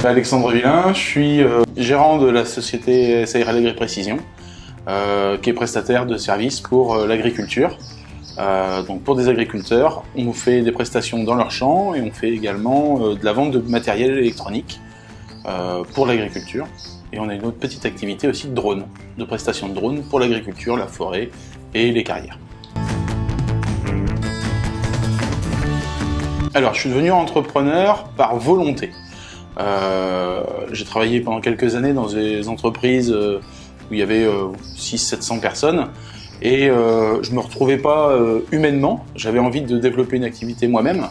Alexandre Villain, je suis gérant de la société SARL Agri-Précision, qui est prestataire de services pour l'agriculture. Donc pour des agriculteurs, on fait des prestations dans leurs champs et on fait également de la vente de matériel électronique pour l'agriculture. Et on a une autre petite activité aussi de drones, de prestations de drones pour l'agriculture, la forêt et les carrières. Alors, je suis devenu entrepreneur par volonté. J'ai travaillé pendant quelques années dans des entreprises où il y avait 600-700 personnes et je me retrouvais pas humainement. J'avais envie de développer une activité moi-même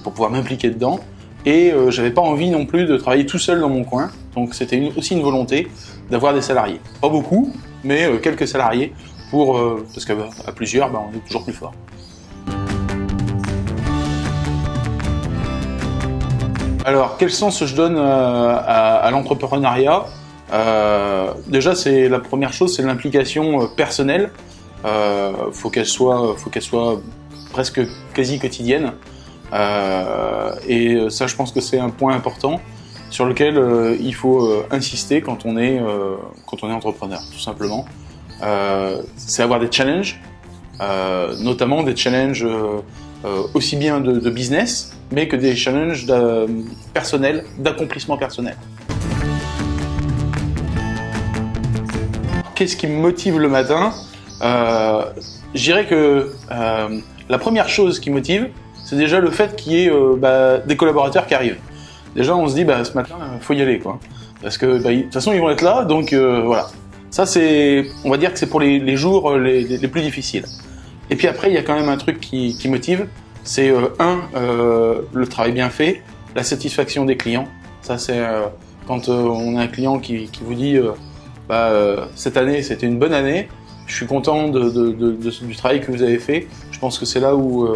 pour pouvoir m'impliquer dedans et j'avais pas envie non plus de travailler tout seul dans mon coin. Donc c'était aussi une volonté d'avoir des salariés. Pas beaucoup, mais quelques salariés parce qu'à plusieurs, on est toujours plus fort. Alors, quel sens je donne à l'entrepreneuriat? Déjà, c'est la première chose, c'est l'implication personnelle. Faut qu'elle soit presque quasi quotidienne. Et ça, je pense que c'est un point important sur lequel il faut insister quand on est entrepreneur, tout simplement. C'est avoir des challenges, notamment des challenges aussi bien de business, mais que des challenges personnels, d'accomplissement personnel. Qu'est-ce qui me motive le matin? Je dirais que la première chose qui motive, c'est déjà le fait qu'il y ait des collaborateurs qui arrivent. Déjà, on se dit, ce matin, il faut y aller, quoi. Parce que de toute façon, ils vont être là, donc voilà. Ça, on va dire que c'est pour les jours les plus difficiles. Et puis après, il y a quand même un truc qui motive. C'est le travail bien fait, la satisfaction des clients. Ça, c'est quand on a un client qui vous dit cette année, c'était une bonne année, je suis content du travail que vous avez fait. Je pense que c'est là où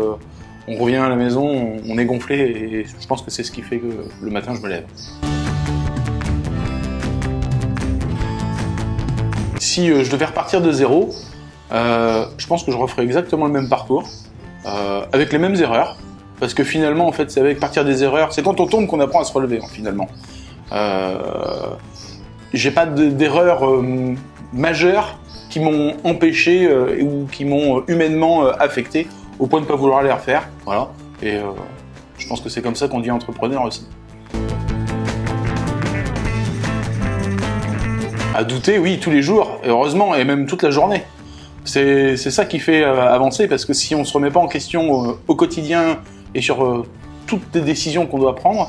on revient à la maison, on est gonflé et je pense que c'est ce qui fait que le matin, je me lève. Si je devais repartir de zéro, je pense que je referais exactement le même parcours. Avec les mêmes erreurs, parce que finalement, en fait, c'est avec partir des erreurs, c'est quand on tombe qu'on apprend à se relever, finalement. J'ai pas d'erreurs majeures qui m'ont empêché ou qui m'ont humainement affecté au point de ne pas vouloir les refaire. Voilà. Et je pense que c'est comme ça qu'on devient entrepreneur aussi. À douter, oui, tous les jours, et heureusement, et même toute la journée. C'est ça qui fait avancer, parce que si on ne se remet pas en question au quotidien et sur toutes les décisions qu'on doit prendre,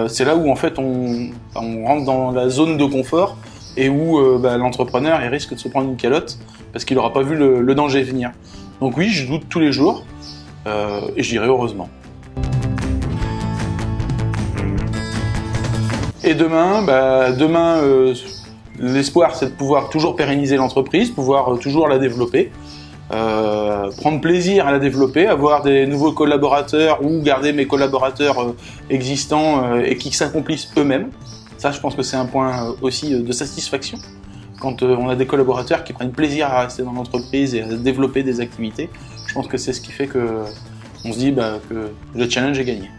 c'est là où en fait on rentre dans la zone de confort et où l'entrepreneur risque de se prendre une calotte parce qu'il n'aura pas vu le danger venir. Donc oui, je doute tous les jours et je dirais heureusement. Et demain, l'espoir, c'est de pouvoir toujours pérenniser l'entreprise, pouvoir toujours la développer, prendre plaisir à la développer, avoir des nouveaux collaborateurs ou garder mes collaborateurs existants et qui s'accomplissent eux-mêmes. Ça, je pense que c'est un point aussi de satisfaction. Quand on a des collaborateurs qui prennent plaisir à rester dans l'entreprise et à développer des activités, je pense que c'est ce qui fait qu'on se dit que le challenge est gagné.